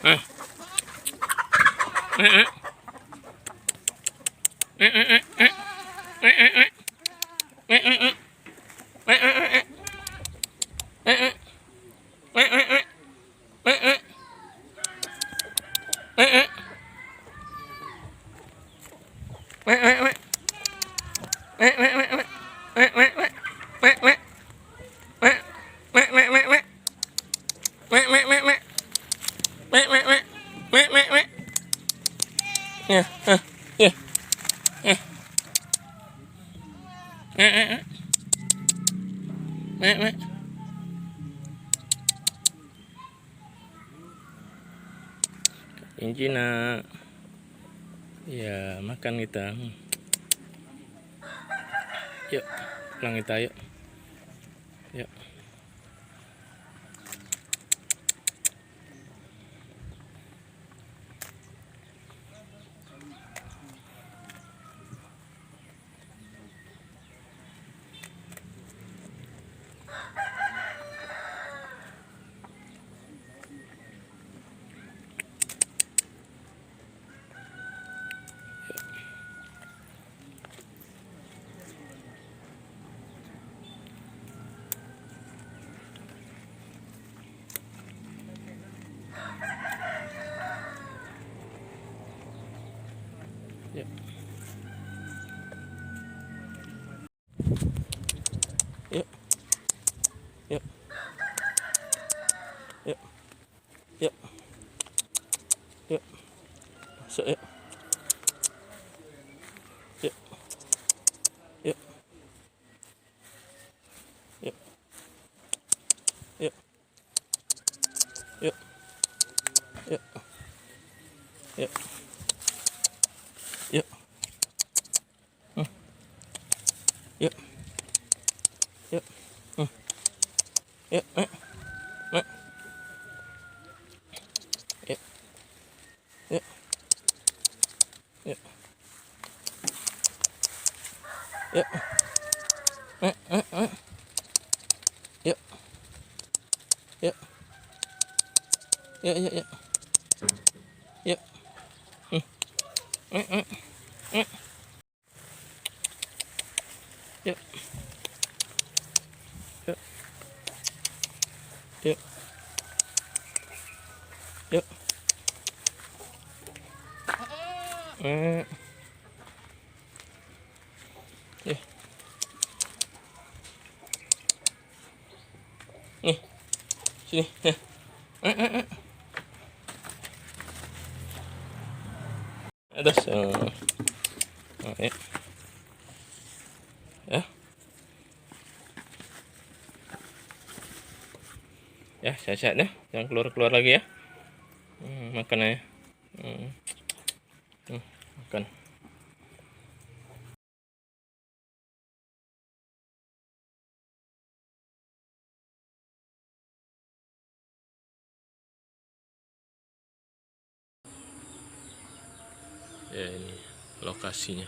Eh. Eh. Inci nak, ya makan kita. Yuk, pulang kita yuk. Yuk. Yuk. Yuk. Yuk. Yuk. Yuk. Yuk. Masuk yuk. Yuk. Yuk. Yuk. Yuk. Yuk. Yuk. Yuk. Yuk. Yuk. Yuk. Yuk. Yuk. Yuk. Yuk. Yuk. Yuk. Yuk. Yuk, yuk, yuk. Yuk. Yuk. Yuk. Yuk. Yuk. Ya. Nih. Sini. Ya. Atas. Ya. Ya. Ya, sehat-sehat ya. Jangan keluar-keluar lagi ya. Makan aja. Makan. Ya, ini lokasinya.